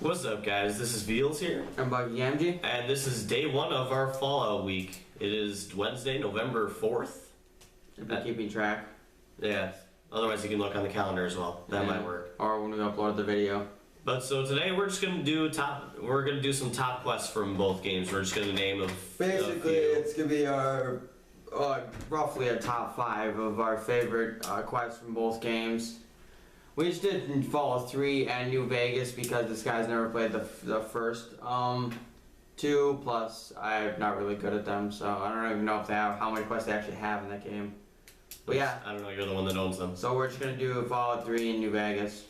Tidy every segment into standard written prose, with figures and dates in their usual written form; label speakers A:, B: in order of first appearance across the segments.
A: What's up, guys? This is Veals here,
B: I'm Buggy MG.
A: and this is day one of our Fallout week. It is Wednesday, November 4th.
B: If you're keeping track.
A: Yeah, otherwise you can look on the calendar as well. That might work.
B: Or when we upload the video.
A: But so today we're just gonna do some top quests from both games. We're just gonna name
B: Basically, it's gonna be our roughly a top 5 of our favorite quests from both games. We just did Fallout 3 and New Vegas because this guy's never played the first two. Plus, I'm not really good at them, so I don't even know if they have how many quests they actually have in that game. But yeah,
A: I don't know. You're the one that owns them.
B: so we're just gonna do Fallout 3 and New Vegas.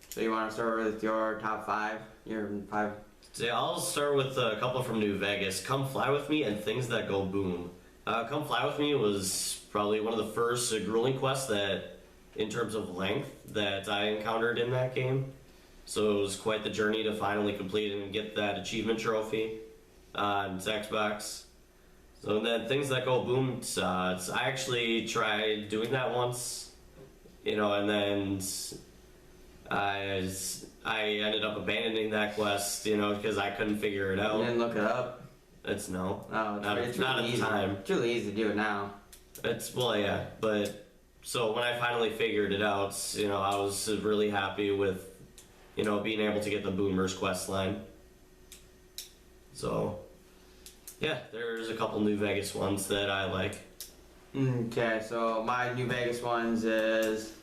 B: So you want to start with your top 5? Your 5.
A: So yeah, I'll start with a couple from New Vegas. Come Fly With Me and Things That Go Boom. Come Fly With Me was probably one of the first grueling quests that, in terms of length, that I encountered in that game. So it was quite the journey to finally complete it and get that achievement trophy on Xbox. So then Things That Go Boom, I actually tried doing that once, and then I ended up abandoning that quest, because I couldn't figure it out.
B: You didn't look it up?
A: It's no.
B: Oh, it's
A: not
B: really
A: at the
B: easy.
A: time.
B: It's really easy to do it now.
A: Yeah, but so when I finally figured it out, I was really happy with, being able to get the Boomers quest line. So, yeah, there's a couple New Vegas ones that I like.
B: Okay, so my New Vegas ones is,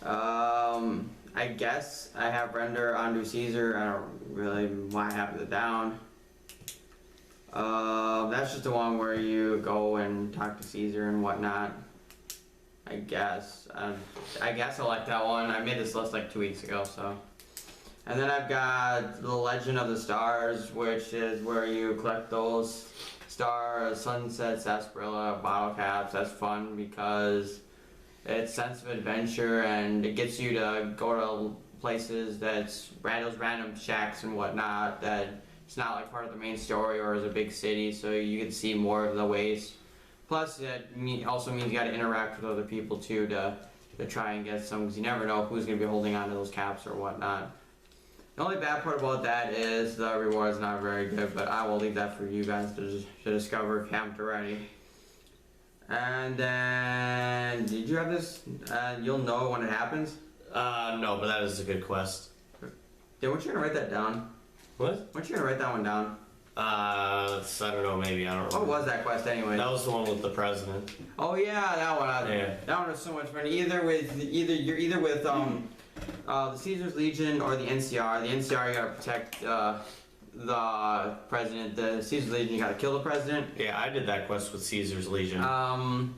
B: I guess I have Render, Undo Caesar. I don't really why I have it down. That's just the one where you go and talk to Caesar and whatnot. I guess I like that one. I made this list like 2 weeks ago, so. And then I've got The Legend of the Stars, which is where you collect those stars, sunsets, sarsaparilla, bottle caps. That's fun because it's sense of adventure and it gets you to go to places that's those random shacks and whatnot that it's not like part of the main story or is a big city, so you can see more of the ways. Plus, it also means you got to interact with other people too to try and get some, because you never know who's going to be holding on to those caps or whatnot. The only bad part about that is the reward is not very good, but I will leave that for you guys to discover if you haven't already. And then, did you have this? You'll know when it happens?
A: No, but that is a good quest.
B: Yeah, weren't you going to write that down?
A: What?
B: Weren't you going to write that one down?
A: I don't know, maybe, I don't know.
B: What was that quest anyway?
A: That was the one with the president.
B: Oh yeah, that one.
A: Yeah.
B: That one was so much fun. You're either with the Caesar's Legion or the NCR. The NCR you gotta protect the president. The Caesar's Legion you gotta kill the president.
A: Yeah, I did that quest with Caesar's Legion.
B: I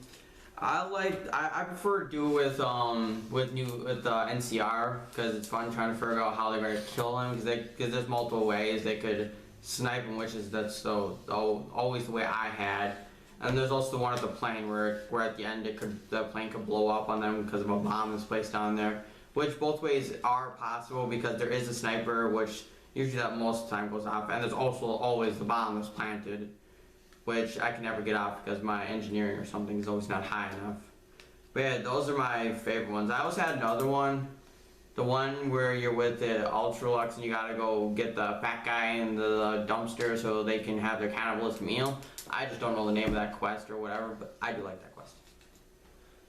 B: prefer to do it with the NCR because it's fun trying to figure out how they're gonna kill him because there's multiple ways they could snipe him, that's always the way I had. And there's also the one at the plane where at the end the plane could blow up on them because of a bomb that's placed on there. Which both ways are possible because there is a sniper, which usually that most of the time goes off, and there's also always the bomb that's planted, which I can never get off because my engineering or something is always not high enough. But yeah, those are my favorite ones. I also had another one. The one where you're with the Ultralux and you gotta go get the fat guy in the dumpster so they can have their cannibalistic meal. I just don't know the name of that quest or whatever, but I do like that quest.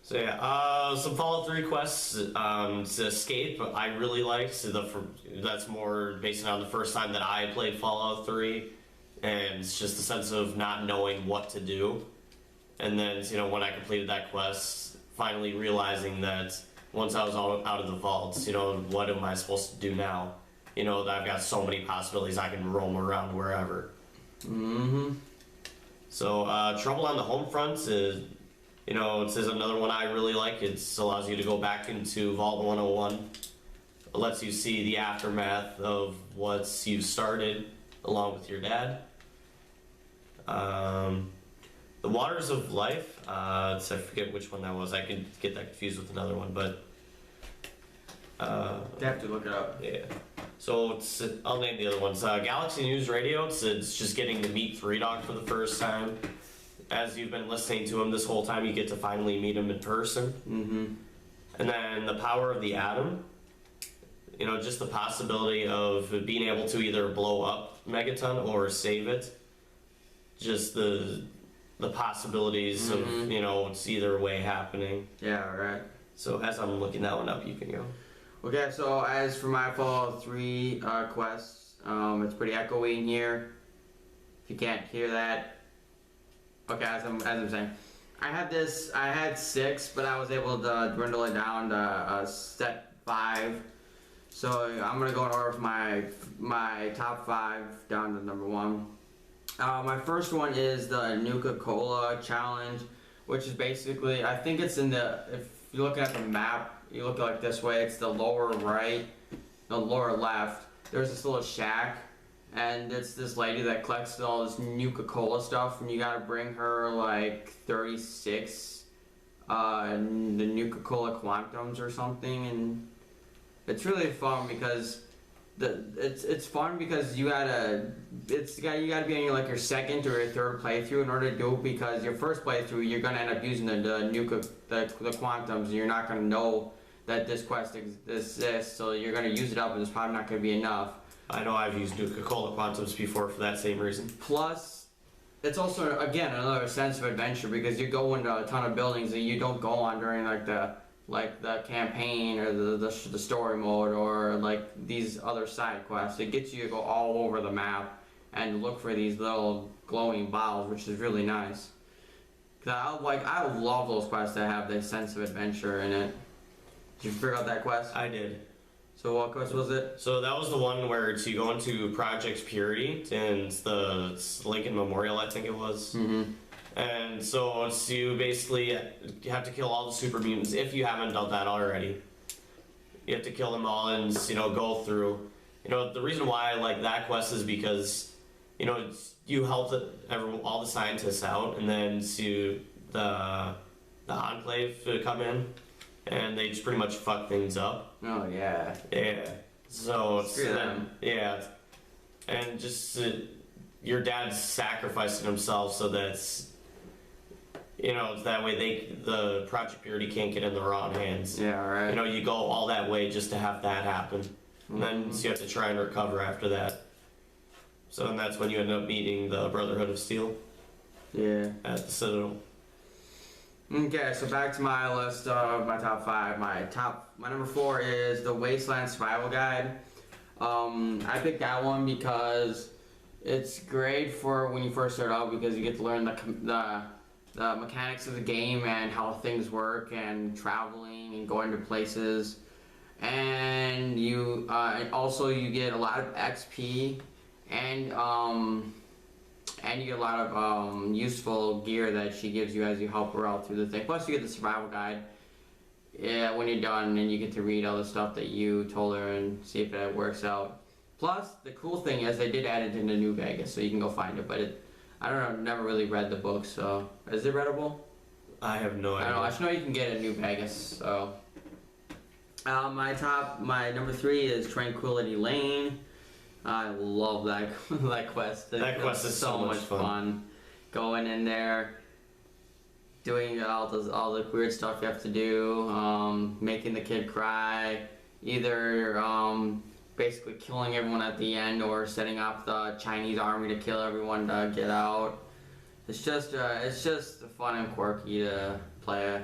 A: So yeah, some Fallout 3 quests. To Escape, I really liked. That's more based on the first time that I played Fallout 3, and it's just the sense of not knowing what to do. And then, when I completed that quest, finally realizing that once I was out of the vaults, what am I supposed to do now? That I've got so many possibilities, I can roam around wherever.
B: Mm-hmm.
A: So, Trouble on the Home Front is, it says another one I really like. It allows you to go back into Vault 101. It lets you see the aftermath of what you started along with your dad. The Waters of Life, I forget which one that was. I can get that confused with another one, but
B: you have to look it up.
A: yeah. So I'll name the other ones. Galaxy News Radio, it's just getting to meet Three Dog for the first time. As you've been listening to him this whole time, you get to finally meet him in person.
B: Mm-hmm.
A: And then The Power of the Atom. you know, just the possibility of being able to either blow up Megaton or save it. Just the possibilities of, you know, it's either way happening.
B: Yeah, right.
A: So as I'm looking that one up, you can go.
B: Okay, so as for my Fallout 3 quests, it's pretty echoey in here. If you can't hear that. Okay, as I'm saying. I had 6, but I was able to dwindle it down to set 5. So I'm gonna go in order of my top 5 down to number 1. My first one is the Nuka-Cola challenge, which is basically, I think it's in the, if you're looking at the map, you look like this way, it's the lower right, the lower left, there's this little shack, and it's this lady that collects all this Nuka-Cola stuff, and you gotta bring her like 36 the Nuka-Cola Quantums or something, and it's really fun because it's fun because you gotta be on your second or your third playthrough in order to do it, because your first playthrough you're gonna end up using the Quantums, and you're not gonna know that this quest exists, so you're gonna use it up and it's probably not gonna be enough.
A: I know I've used Nuka-Cola Quantums before for that same reason.
B: Plus, it's also again another sense of adventure because you go into a ton of buildings that you don't go on during the campaign or the story mode or like these other side quests. It gets you to go all over the map and look for these little glowing bottles, which is really nice. Cause I love those quests that have this sense of adventure in it. Did you figure out that quest?
A: I did.
B: So what quest was it?
A: So that was the one where you go into Project Purity and it's Lincoln Memorial, I think it was.
B: Mm-hmm.
A: And so you basically have to kill all the super mutants if you haven't done that already. You have to kill them all and go through. The reason why I like that quest is because you help all the scientists out, and then the Enclave to come in, and they just pretty much fuck things up.
B: Oh yeah.
A: Yeah. So
B: Screw them.
A: Yeah, and just your dad's sacrificing himself so that's. That way the Project Purity can't get in the wrong hands.
B: Yeah, right.
A: You go all that way just to have that happen. And then you have to try and recover after that. So then that's when you end up meeting the Brotherhood of Steel.
B: Yeah.
A: At the Citadel.
B: Okay, so back to my list of my top 5. My number 4 is the Wasteland Survival Guide. I picked that one because it's great for when you first start out because you get to learn the mechanics of the game and how things work and traveling and going to places, and you get a lot of XP and you get a lot of useful gear that she gives you as you help her out through the thing. Plus you get the survival guide when you're done, and you get to read all the stuff that you told her and see if it works out. Plus the cool thing is they did add it into New Vegas, so you can go find it, but I don't know, I've never really read the book, so... Is it readable?
A: I have no idea.
B: I don't know, I just know you can get it in New Vegas, so... My number 3 is Tranquility Lane. I love that quest.
A: That quest is so much fun.
B: Going in there, doing all the weird stuff you have to do, making the kid cry, either basically killing everyone at the end or setting up the Chinese army to kill everyone to get out. It's just fun and quirky to play.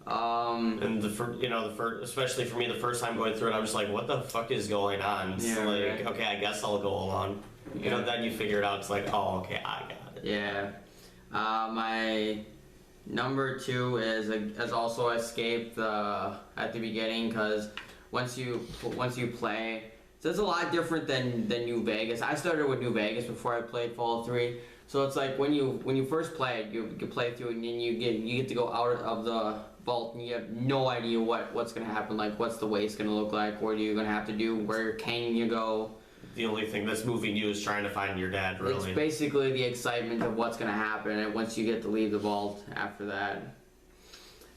A: And especially for me, the first time going through it, I'm just like, what the fuck is going on? It's right. Okay, I guess I'll go along.
B: Yeah.
A: Then you figure it out. It's like, oh, okay, I got it.
B: Yeah. My number 2 is also Escape at the beginning, because once you play, so it's a lot different than New Vegas. I started with New Vegas before I played Fallout 3. So it's like when you first play it, you play through it, and then you get to go out of the vault, and you have no idea what's gonna happen. Like, what's the waste gonna look like? What are you gonna have to do? Where can you go?
A: The only thing that's moving you is trying to find your dad, really.
B: It's basically the excitement of what's gonna happen, and once you get to leave the vault after that.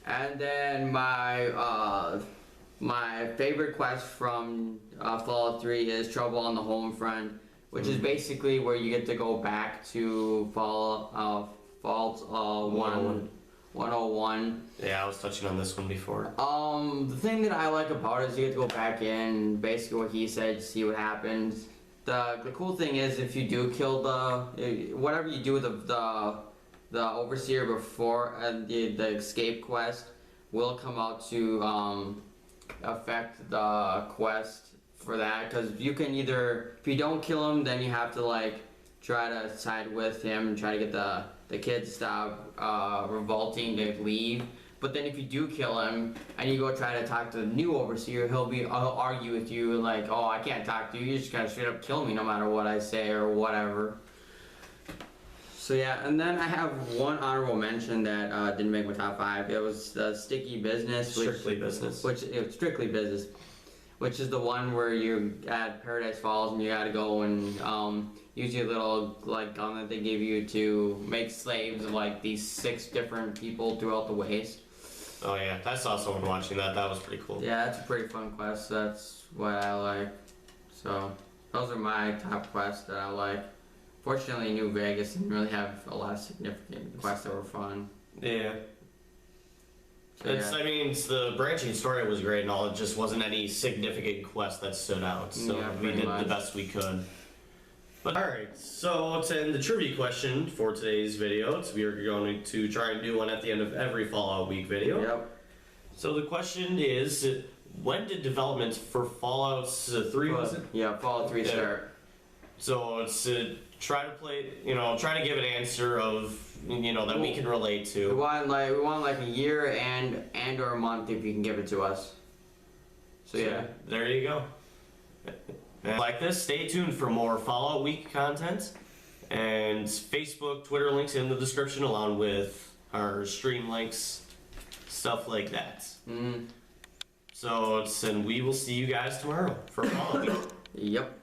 B: And then my favorite quest from Fallout 3 is Trouble on the Home Front, which is basically where you get to go back to Fallout 101 101.
A: Yeah, I was touching on this one before.
B: The thing that I like about it is you get to go back in, basically what he said, see what happens. The cool thing is if you do kill whatever you do with the overseer before the escape quest will come out to affect the quest for that, because you can either, if you don't kill him, then you have to like try to side with him and try to get the kids to stop revolting to leave. But then if you do kill him and you go try to talk to the new overseer, he'll argue with you like, oh, I can't talk to you, you just gotta straight up kill me no matter what I say or whatever. So yeah, and then I have one honorable mention that didn't make my top 5. It was the Sticky Business,
A: Strictly Business.
B: Strictly Business, which is the one where you're at Paradise Falls and you gotta go and use your little like gun that they give you to make slaves of like these 6 different people throughout the waste.
A: Oh yeah, I saw someone watching that. That was pretty cool.
B: Yeah, that's a pretty fun quest. That's what I like. So those are my top quests that I like. Fortunately, New Vegas didn't really have a lot of significant quests that were fun.
A: Yeah.
B: So,
A: It's,
B: yeah.
A: I mean, the branching story was great and all. It just wasn't any significant quest that stood out. So
B: Yeah,
A: we
B: pretty
A: did
B: much.
A: the best we could. But alright, so to end the trivia question for today's video, we are going to try and do one at the end of every Fallout Week video.
B: Yep.
A: So the question is, when did development for Fallout 3 was it?
B: Yeah, Fallout 3
A: Yeah.
B: start.
A: So it's try to play, try to give an answer of, that we can relate
B: We
A: to.
B: want like a year and or a month if you can give it to us. So yeah.
A: There you go. And like this, stay tuned for more Fallout Week content and Facebook, Twitter links in the description along with our stream links, stuff like that.
B: Mm.
A: So and we will see you guys tomorrow for Fallout Week.
B: Yep.